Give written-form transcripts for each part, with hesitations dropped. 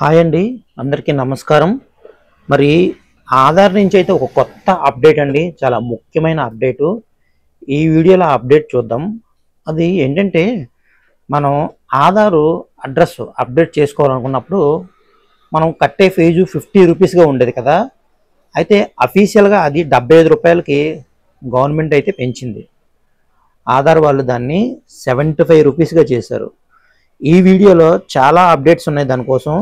Hi అండి, అందరికీ నమస్కారం. మరి ఆధార్ నుంచి అయితే ఒక కొత్త అప్డేట్ అండి, చాలా ముఖ్యమైన అప్డేటు. ఈ వీడియోలో అప్డేట్ చూద్దాం. అది ఏంటంటే, మనం ఆధారు అడ్రస్ అప్డేట్ చేసుకోవాలనుకున్నప్పుడు మనం కట్టే ఫీజు 50 రూపీస్గా ఉండేది కదా. అయితే అఫీషియల్గా అది 75 రూపాయలకి గవర్నమెంట్ అయితే పెంచింది. ఆధార్ వాళ్ళు దాన్ని 75 రూపీస్గా చేశారు. ఈ వీడియోలో చాలా అప్డేట్స్ ఉన్నాయి దానికోసం.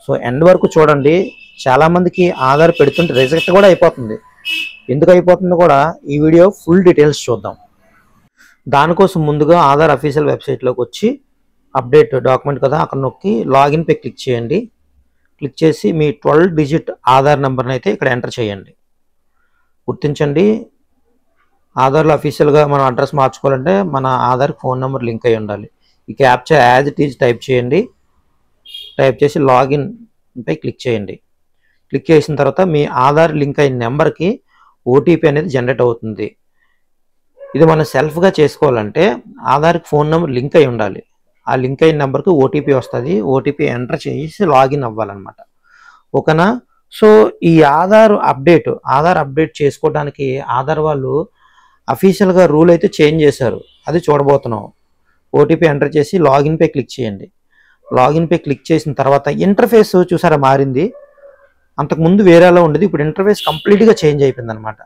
సో ఎండ్ వరకు చూడండి. చాలామందికి ఆధార్ పెడుతుంటే రిజెక్ట్ కూడా అయిపోతుంది. ఎందుకు అయిపోతుందో కూడా ఈ వీడియో ఫుల్ డీటెయిల్స్ చూద్దాం. దానికోసం ముందుగా ఆధార్ అఫీషియల్ వెబ్సైట్లోకి వచ్చి అప్డేట్ డాక్యుమెంట్ కదా, అక్కడ నొక్కి లాగిన్ పై క్లిక్ చేయండి. క్లిక్ చేసి మీ 12 డిజిట్ ఆధార్ నెంబర్ని అయితే ఇక్కడ ఎంటర్ చేయండి. గుర్తించండి, ఆధార్లో అఫీషియల్గా మనం అడ్రస్ మార్చుకోవాలంటే మన ఆధార్ ఫోన్ నెంబర్ లింక్ అయి ఉండాలి. ఈ captcha as it is type చేయండి. టైప్ చేసి లాగిన్ పై క్లిక్ చేయండి. క్లిక్ చేసిన తర్వాత మీ ఆధార్ లింక్ అయిన నెంబర్కి ఓటీపీ అనేది జనరేట్ అవుతుంది. ఇది మనం సెల్ఫ్గా చేసుకోవాలంటే ఆధార్కి ఫోన్ నెంబర్ లింక్ అయి ఉండాలి. ఆ లింక్ అయిన నెంబర్కి ఓటీపీ వస్తుంది. ఓటీపీ ఎంటర్ చేసి లాగిన్ అవ్వాలన్నమాట. ఓకేనా? సో ఈ ఆధార్ అప్డేట్ చేసుకోవడానికి ఆధార్ వాళ్ళు అఫీషియల్గా రూల్ అయితే చేంజ్ చేశారు. అది చూడబోతున్నాం. ఓటీపీ ఎంటర్ చేసి లాగిన్ పై క్లిక్ చేయండి. లాగిన్ పై క్లిక్ చేసిన తర్వాత ఇంటర్ఫేస్ చూసారా మారింది. అంతకుముందు వేరేలా ఉండేది, ఇప్పుడు ఇంటర్ఫేస్ కంప్లీట్గా చేంజ్ అయిపోయింది అనమాట.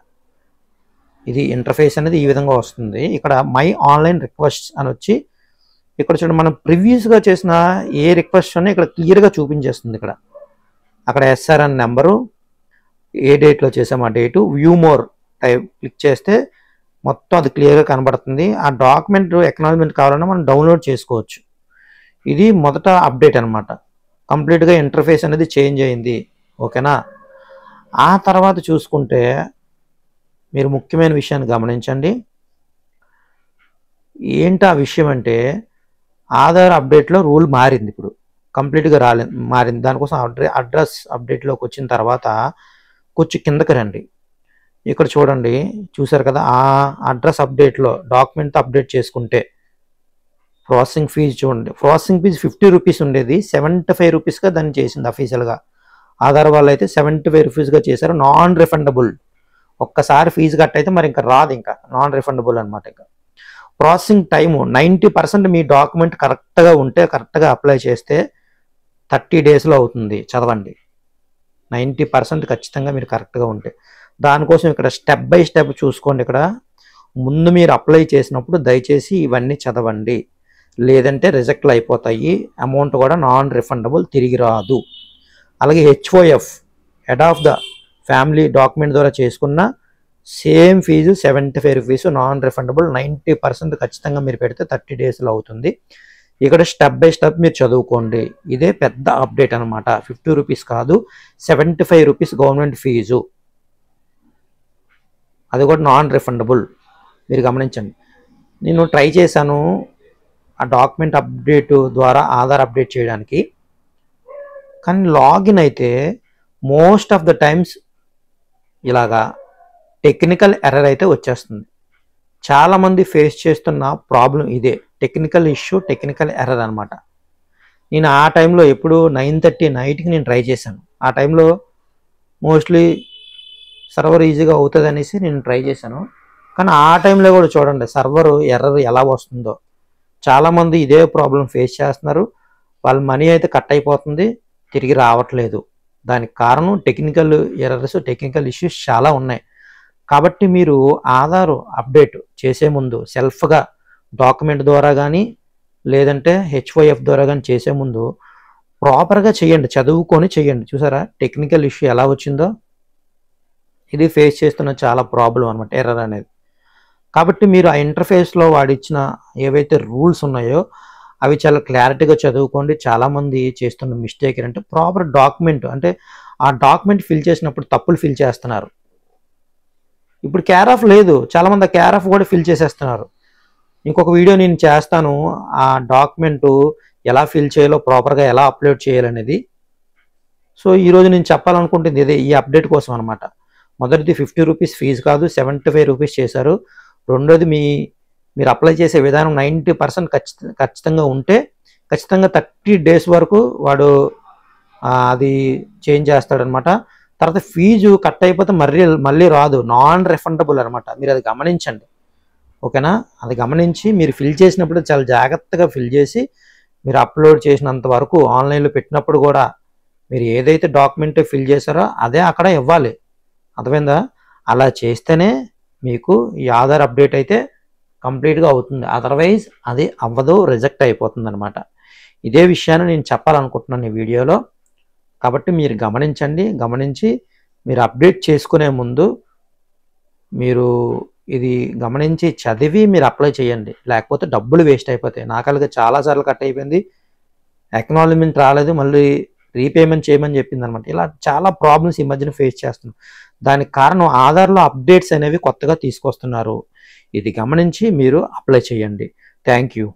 ఇది ఇంటర్ఫేస్ అనేది ఈ విధంగా వస్తుంది. ఇక్కడ మై ఆన్లైన్ రిక్వెస్ట్ అని వచ్చి ఇక్కడ చూడండి, మనం ప్రీవియస్గా చేసిన ఏ రిక్వెస్ట్ అని ఇక్కడ క్లియర్గా చూపించేస్తుంది. అక్కడ ఎస్ఆర్ అనే నెంబరు, ఏ డేట్లో చేసాము ఆ date, view more type click చేస్తే మొత్తం అది క్లియర్గా కనబడుతుంది. ఆ డాక్యుమెంట్ ఎక్నాలజ్మెంట్ కావాలన్నా మనం డౌన్లోడ్ చేసుకోవచ్చు. ఇది మొదట అప్డేట్ అనమాట. కంప్లీట్గా ఇంటర్ఫేస్ అనేది చేంజ్ అయింది. ఓకేనా? ఆ తర్వాత చూసుకుంటే మీరు ముఖ్యమైన విషయాన్ని గమనించండి. ఏంటి ఆ విషయం అంటే, ఆధార్ అప్డేట్లో రూల్ మారింది. ఇప్పుడు కంప్లీట్గా మారింది. దానికోసం అడ్రస్ అప్డేట్లోకి వచ్చిన తర్వాత కొంచెం కిందకి రండి. ఇక్కడ చూడండి, చూసారు కదా, ఆ అడ్రస్ అప్డేట్లో డాక్యుమెంట్ అప్డేట్ చేసుకుంటే ప్రాసెసింగ్ ఫీజు చూడండి. ప్రాసెసింగ్ ఫీజు 50 రూపీస్ ఉండేది, 75 రూపీస్గా దాన్ని చేసింది అఫీషియల్గా. ఆధార్ వాళ్ళు అయితే 75 రూపీస్గా చేశారు. Non refundable. ఒక్కసారి ఫీజు కట్ అయితే మరి ఇంకా రాదు, ఇంకా నాన్ రిఫండబుల్ అనమాట. ఇంకా ప్రాసెసింగ్ టైము 90% మీ డాక్యుమెంట్ కరెక్ట్గా ఉంటే, కరెక్ట్గా అప్లై చేస్తే 30 డేస్లో అవుతుంది. చదవండి, 90% ఖచ్చితంగా మీరు కరెక్ట్గా ఉంటే. దానికోసం ఇక్కడ స్టెప్ బై స్టెప్ చూసుకోండి. ఇక్కడ ముందు మీరు అప్లై చేసినప్పుడు దయచేసి ఇవన్నీ చదవండి, లేదంటే రిజెక్ట్లు అయిపోతాయి. అమౌంట్ కూడా నాన్ రిఫండబుల్, తిరిగి రాదు. అలాగే HOF head of the family document ద్వారా చేసుకున్న same fees 75 rupees, non refundable. 90% ఖచ్చితంగా మీరు పెడితే 30 డేస్లో అవుతుంది. ఇక్కడ స్టెప్ బై స్టెప్ మీరు చదువుకోండి. ఇదే పెద్ద అప్డేట్ అనమాట. 50 రూపీస్ కాదు, 75 రూపీస్ గవర్నమెంట్ ఫీజు, అది కూడా నాన్ రిఫండబుల్. మీరు గమనించండి. నేను ట్రై చేశాను ఆ డాక్యుమెంట్ అప్డేట్ ద్వారా ఆధార్ అప్డేట్ చేయడానికి, కానీ లాగిన్ అయితే మోస్ట్ ఆఫ్ ద టైమ్స్ ఇలాగా టెక్నికల్ ఎర్రర్ అయితే వచ్చేస్తుంది. చాలామంది ఫేస్ చేస్తున్న ప్రాబ్లం ఇదే, టెక్నికల్ ఇష్యూ, టెక్నికల్ ఎర్రర్ అనమాట. నేను ఆ టైంలో ఎప్పుడు 9:30 నైట్కి నేను ట్రై చేశాను. ఆ టైంలో మోస్ట్లీ సర్వర్ ఈజీగా అవుతుంది అనేసి నేను ట్రై చేశాను. కానీ ఆ టైంలో కూడా చూడండి సర్వర్ ఎర్రర్ ఎలా వస్తుందో. చాలామంది ఇదే ప్రాబ్లం ఫేస్ చేస్తున్నారు. వాళ్ళ మనీ అయితే కట్ అయిపోతుంది, తిరిగి రావట్లేదు. దానికి కారణం టెక్నికల్ ఎర్రర్స్, టెక్నికల్ ఇష్యూస్ చాలా ఉన్నాయి. కాబట్టి మీరు ఆధార్ అప్డేట్ చేసే ముందు సెల్ఫ్గా డాక్యుమెంట్ ద్వారా కానీ లేదంటే HOF ద్వారా కానీ చేసే ముందు ప్రాపర్గా చేయండి, చదువుకొని చేయండి. చూసారా టెక్నికల్ ఇష్యూ ఎలా వచ్చిందో. ఇది ఫేస్ చేస్తున్న చాలా ప్రాబ్లం అనమాట, ఎర్రర్ అనేది. కాబట్టి మీరు ఆ ఇంటర్ఫేస్లో వాడిచ్చిన ఏవైతే రూల్స్ ఉన్నాయో అవి చాలా క్లారిటీగా చదువుకోండి. చాలామంది చేస్తున్న మిస్టేక్ ఏంటంటే ప్రాపర్ డాక్యుమెంట్, అంటే ఆ డాక్యుమెంట్ ఫిల్ చేసినప్పుడు తప్పులు ఫిల్ చేస్తున్నారు. ఇప్పుడు కేర్ ఆఫ్ లేదు, చాలామంది ఆ కేర్ ఆఫ్ కూడా ఫిల్ చేసేస్తున్నారు. ఇంకొక వీడియో నేను చేస్తాను ఆ డాక్యుమెంటు ఎలా ఫిల్ చేయాలో, ప్రాపర్గా ఎలా అప్లోడ్ చేయాలనేది. సో ఈరోజు నేను చెప్పాలనుకుంటుంది ఇదే, ఈ అప్డేట్ కోసం అనమాట. మొదటిది 50 రూపీస్ ఫీజు కాదు, 75 రూపీస్ చేశారు. రెండోది మీరు అప్లై చేసే విధానం 90% ఖచ్చితంగా ఉంటే ఖచ్చితంగా 30 డేస్ వరకు వాడు అది చేంజ్ చేస్తాడనమాట. తర్వాత ఫీజు కట్ అయిపోతే మళ్ళీ రాదు, నాన్ రిఫండబుల్ అనమాట. మీరు అది గమనించండి, ఓకేనా? అది గమనించి మీరు ఫిల్ చేసినప్పుడు చాలా జాగ్రత్తగా ఫిల్ చేసి మీరు అప్లోడ్ చేసినంత వరకు ఆన్లైన్లో పెట్టినప్పుడు కూడా మీరు ఏదైతే డాక్యుమెంట్ ఫిల్ చేశారో అదే అక్కడ ఇవ్వాలి, అర్థమైందా? అలా చేస్తేనే మీకు ఈ ఆధార్ అప్డేట్ అయితే కంప్లీట్గా అవుతుంది. అదర్వైజ్ అది అవ్వదు, రిజెక్ట్ అయిపోతుంది అనమాట. ఇదే విషయాన్ని నేను చెప్పాలనుకుంటున్నాను ఈ వీడియోలో. కాబట్టి మీరు గమనించి మీరు అప్డేట్ చేసుకునే ముందు మీరు ఇది గమనించి చదివి మీరు అప్లై చేయండి, లేకపోతే డబ్బులు వేస్ట్ అయిపోతాయి. నాకలుగా చాలాసార్లు కట్ అయిపోయింది, అక్నాలజ్మెంట్ రాలేదు, మళ్ళీ రీపేమెంట్ చేయమని చెప్పింది అనమాట. ఇలా చాలా ప్రాబ్లమ్స్ ఈ మధ్యన ఫేస్ చేస్తున్నాం. దానికి కారణం ఆధార్లో అప్డేట్స్ అనేవి కొత్తగా తీసుకొస్తున్నారు. ఇది గమనించి మీరు అప్లై చేయండి. Thank you.